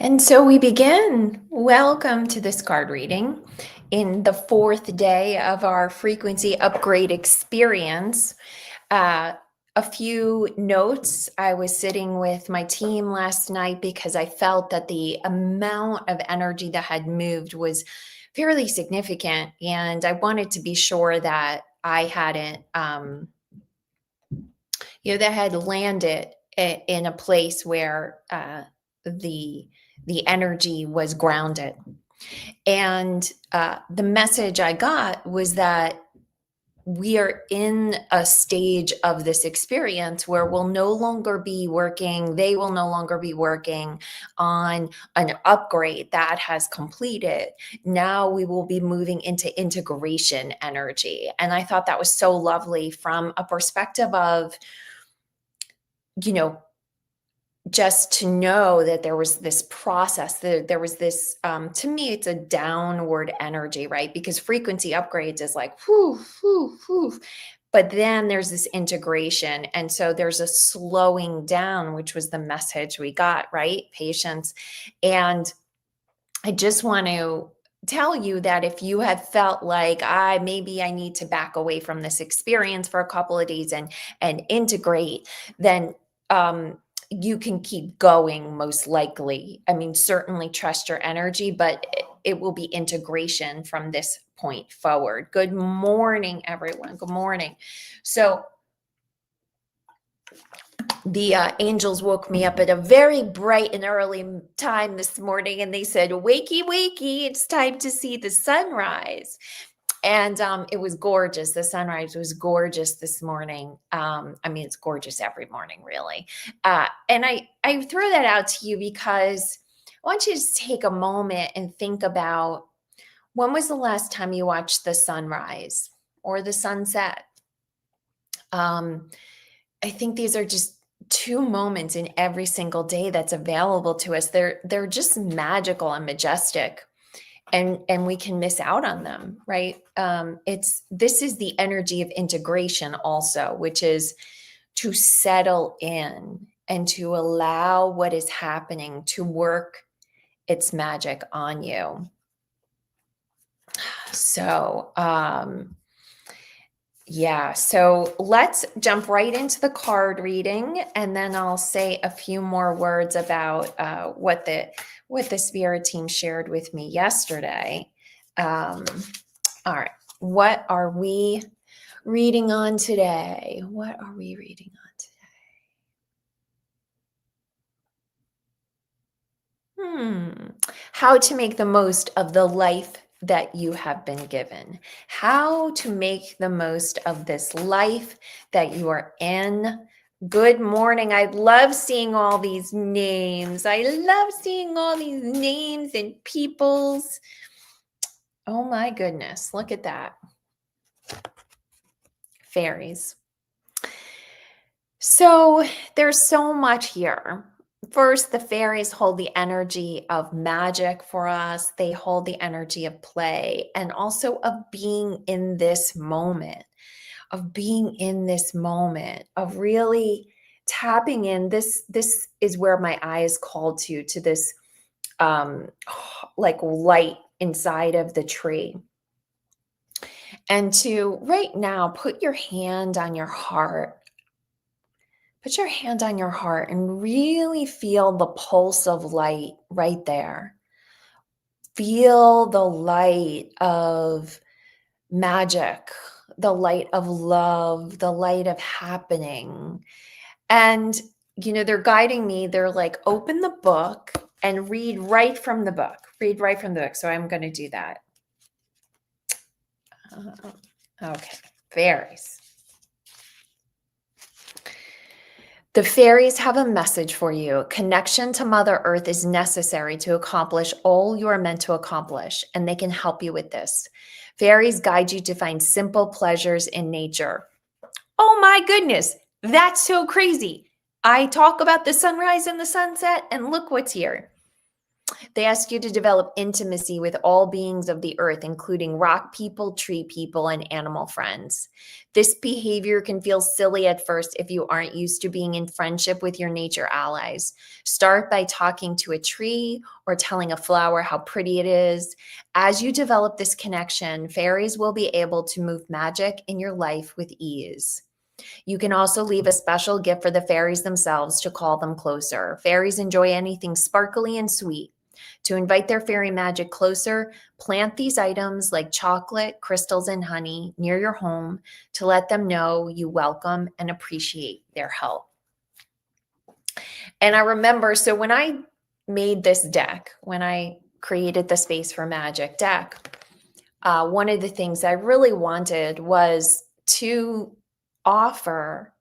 And so we begin. Welcome to this card reading in the fourth day of our frequency upgrade experience. Uh, a few notes. I was sitting with my team last night because I felt that the amount of energy that had moved was fairly significant. And I wanted to be sure that I hadn't, that had landed in a place where the the energy was grounded. And the message I got was that we are in a stage of this experience where we'll no longer be working, they will no longer be working on an upgrade that has completed. Now we will be moving into integration energy. And I thought that was so lovely from a perspective of, you know, just to know that there was this process, that there was this, to me, it's a downward energy, right? Because frequency upgrades is like, whoo, whoo, whoo. But then there's this integration. And so there's a slowing down, which was the message we got, right? Patience. And I just want to tell you that if you have felt like maybe I need to back away from this experience for a couple of days and integrate, then you can keep going most likely. I mean, certainly trust your energy, but it will be integration from this point forward. Good morning, everyone. Good morning. So the angels woke me up at a very bright and early time this morning, and they said, wakey, wakey, it's time to see the sunrise. And it was gorgeous. The sunrise was gorgeous this morning. I mean, it's gorgeous every morning, really. And I throw that out to you because I want you to take a moment and think about, when was the last time you watched the sunrise or the sunset? I think these are just two moments in every single day that's available to us. They're just magical and majestic, and we can miss out on them, right? This is the energy of integration also, which is to settle in and to allow what is happening to work its magic on you. So yeah, so let's jump right into the card reading, and then I'll say a few more words about what the spirit team shared with me yesterday. All right, what are we reading on today? What are we reading on today? How to make the most of the life that you have been given. How to make the most of this life that you are in. Good morning. I love seeing all these names. I love seeing all these names and peoples. Oh my goodness. Look at that. Fairies. So there's so much here. First, the fairies hold the energy of magic for us. They hold the energy of play and also of being in this moment, of really tapping in. This is where my eye is called to this like light inside of the tree. And to right now put your hand on your heart. Put your hand on your heart and really feel the pulse of light right there. Feel the light of magic, the light of love, the light of happening. And, they're guiding me. They're like, open the book and read right from the book. Read right from the book. So I'm going to do that. Okay. Fairies. The fairies have a message for you. Connection to Mother Earth is necessary to accomplish all you are meant to accomplish, and they can help you with this. Fairies guide you to find simple pleasures in nature. Oh my goodness, that's so crazy. I talk about the sunrise and the sunset, and look what's here. They ask you to develop intimacy with all beings of the earth, including rock people, tree people, and animal friends. This behavior can feel silly at first if you aren't used to being in friendship with your nature allies. Start by talking to a tree or telling a flower how pretty it is. As you develop this connection, fairies will be able to move magic in your life with ease. You can also leave a special gift for the fairies themselves to call them closer. Fairies enjoy anything sparkly and sweet. To invite their fairy magic closer, plant these items like chocolate, crystals, and honey near your home to let them know you welcome and appreciate their help. And I remember, so when I made this deck, when I created the Space for Magic deck, one of the things I really wanted was to offer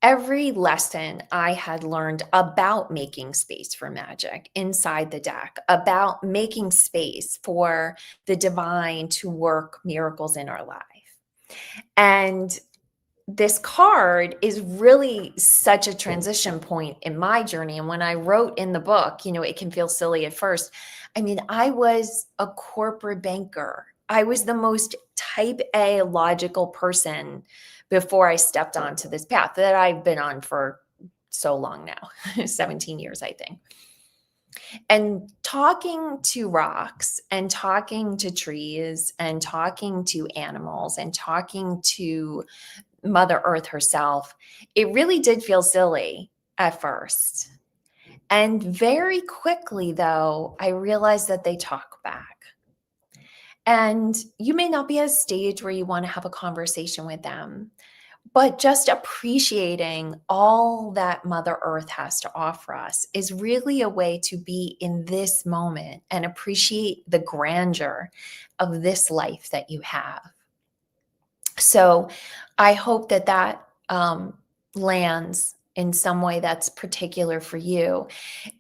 every lesson I had learned about making space for magic inside the deck, about making space for the divine to work miracles in our life. And this card is really such a transition point in my journey. And when I wrote in the book, it can feel silly at first. I mean, I was a corporate banker. I was the most type A logical person before I stepped onto this path that I've been on for so long now, 17 years, I think. And talking to rocks and talking to trees and talking to animals and talking to Mother Earth herself, it really did feel silly at first. And very quickly, though, I realized that they talk back. And you may not be at a stage where you want to have a conversation with them, but just appreciating all that Mother Earth has to offer us is really a way to be in this moment and appreciate the grandeur of this life that you have. So I hope that lands in some way that's particular for you.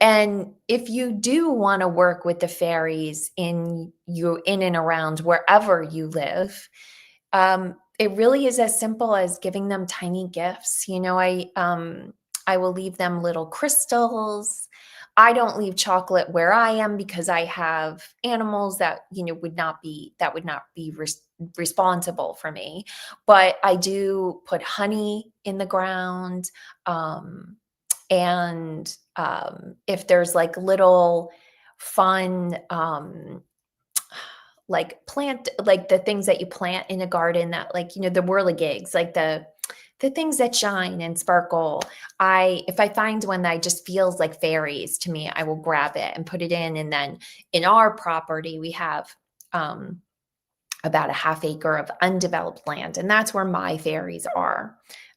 And if you do want to work with the fairies in and around wherever you live, it really is as simple as giving them tiny gifts. I will leave them little crystals. I don't leave chocolate where I am because I have animals that would not be responsible for me. But I do put honey in the ground, and if there's like little fun like plant, like the things that you plant in a garden that the whirligigs, like the things that shine and sparkle. If I find one that just feels like fairies to me, I will grab it and put it in. And then in our property, we have about a half acre of undeveloped land, and that's where my fairies are.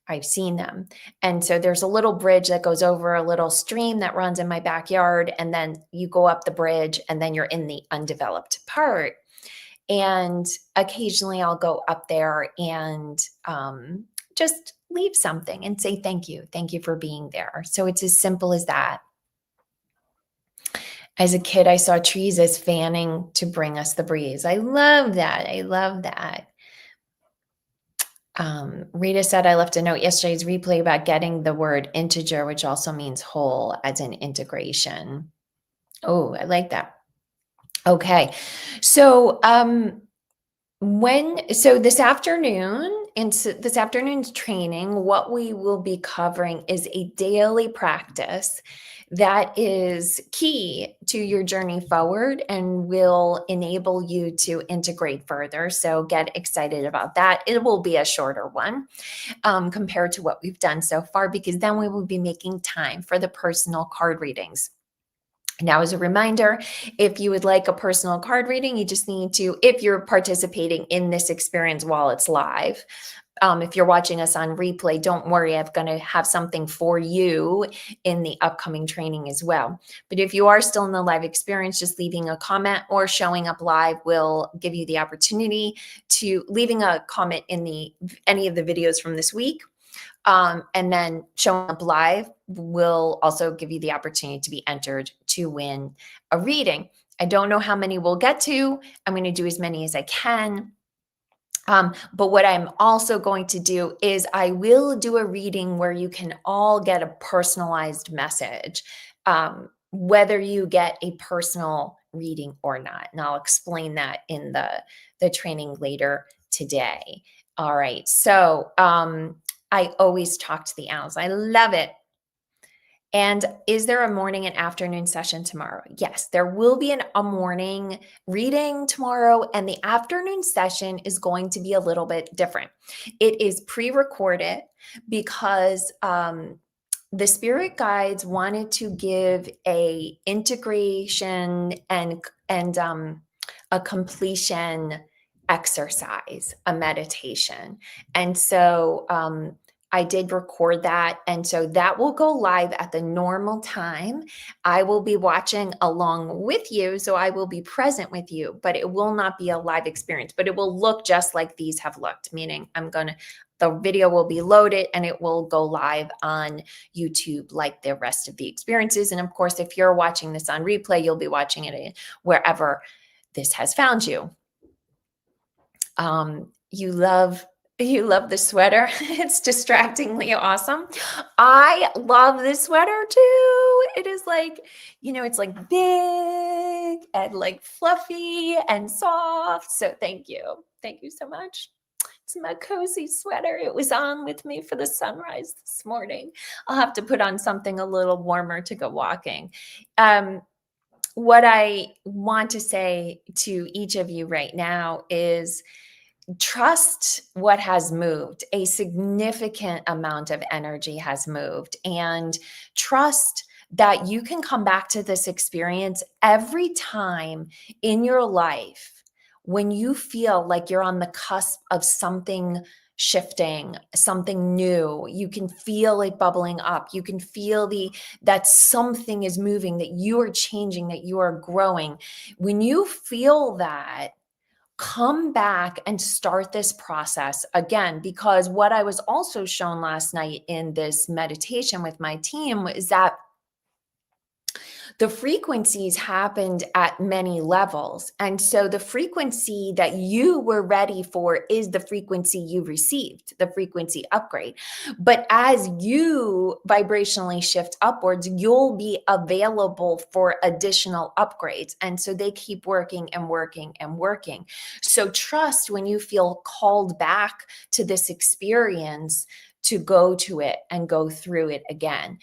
I've seen them. And so there's a little bridge that goes over a little stream that runs in my backyard. And then you go up the bridge and then you're in the undeveloped part. And occasionally I'll go up there and just leave something and say, thank you. Thank you for being there. So it's as simple as that. As a kid, I saw trees as fanning to bring us the breeze. I love that. I love that. Rita said, I left a note yesterday's replay about getting the word integer, which also means whole, as in integration. Oh, I like that. Okay. So, this afternoon, this afternoon's training, what we will be covering is a daily practice that is key to your journey forward and will enable you to integrate further. So get excited about that. It will be a shorter one compared to what we've done so far, because then we will be making time for the personal card readings. Now, as a reminder, if you would like a personal card reading, you just need to, if you're participating in this experience while it's live, if you're watching us on replay, don't worry, I'm going to have something for you in the upcoming training as well. But if you are still in the live experience, just leaving a comment or showing up live will give you the opportunity to leaving a comment in any of the videos from this week. And then showing up live will also give you the opportunity to be entered to win a reading. I don't know how many we'll get to. I'm going to do as many as I can. But what I'm also going to do is I will do a reading where you can all get a personalized message whether you get a personal reading or not. And I'll explain that in the training later today. All right. So I always talk to the owls. I love it. And is there a morning and afternoon session tomorrow? Yes, there will be a morning reading tomorrow, and the afternoon session is going to be a little bit different. It is pre-recorded because the spirit guides wanted to give a integration and a completion exercise, a meditation, and so I did record that. And so that will go live at the normal time. I will be watching along with you. So I will be present with you, but it will not be a live experience, but it will look just like these have looked, meaning the video will be loaded and it will go live on YouTube like the rest of the experiences. And of course, if you're watching this on replay, you'll be watching it wherever this has found you. You love the sweater. It's distractingly awesome. I love this sweater too. It is like, it's like big and like fluffy and soft. So thank you. Thank you so much. It's my cozy sweater. It was on with me for the sunrise this morning. I'll have to put on something a little warmer to go walking. What I want to say to each of you right now is, trust what has moved. A significant amount of energy has moved, and trust that you can come back to this experience every time in your life when you feel like you're on the cusp of something shifting, something new. You can feel it bubbling up. You can feel that something is moving, that you are changing, that you are growing. When you feel that, come back and start this process again, because what I was also shown last night in this meditation with my team is that the frequencies happened at many levels. And so the frequency that you were ready for is the frequency you received, the frequency upgrade. But as you vibrationally shift upwards, you'll be available for additional upgrades. And so they keep working and working and working. So trust when you feel called back to this experience to go to it and go through it again.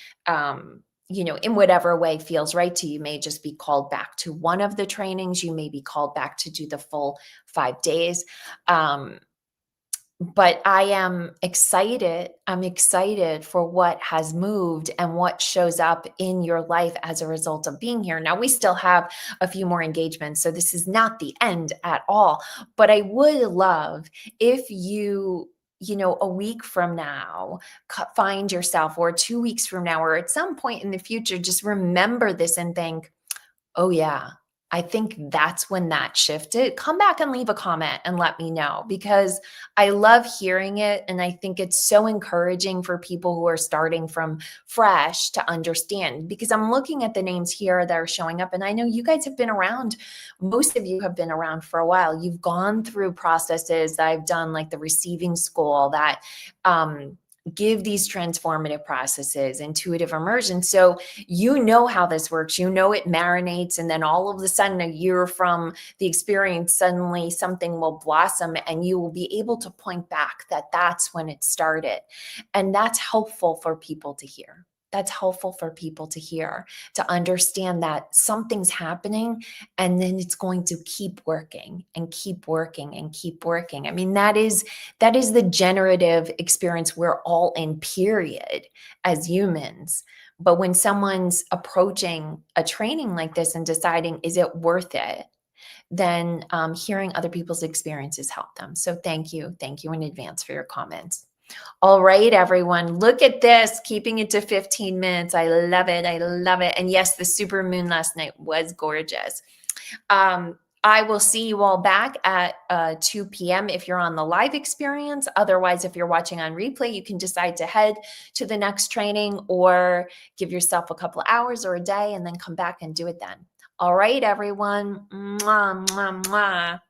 In whatever way feels right to you. You may just be called back to one of the trainings. You may be called back to do the full 5 days. But I am excited. I'm excited for what has moved and what shows up in your life as a result of being here. Now, we still have a few more engagements, so this is not the end at all. But I would love if you a week from now, find yourself, or 2 weeks from now, or at some point in the future, just remember this and think, oh yeah, I think that's when that shifted. Come back and leave a comment and let me know, because I love hearing it. And I think it's so encouraging for people who are starting from fresh to understand, because I'm looking at the names here that are showing up. And I know you guys have been around. Most of you have been around for a while. You've gone through processes that I've done, like the receiving school that, give these transformative processes, intuitive immersion. So you know how this works. It marinates, and then all of a sudden, a year from the experience, suddenly something will blossom, and you will be able to point back that that's when it started. And that's helpful for people to hear. That's helpful for people to hear, to understand that something's happening, and then it's going to keep working and keep working and keep working. I mean, that is the generative experience we're all in, period, as humans. But when someone's approaching a training like this and deciding, is it worth it? Then hearing other people's experiences help them. So thank you. Thank you in advance for your comments. All right, everyone, look at this, keeping it to 15 minutes. I love it. I love it. And yes, the super moon last night was gorgeous. I will see you all back at 2 p.m. if you're on the live experience. Otherwise, if you're watching on replay, you can decide to head to the next training or give yourself a couple of hours or a day and then come back and do it then. All right, everyone. Mwah, mwah, mwah.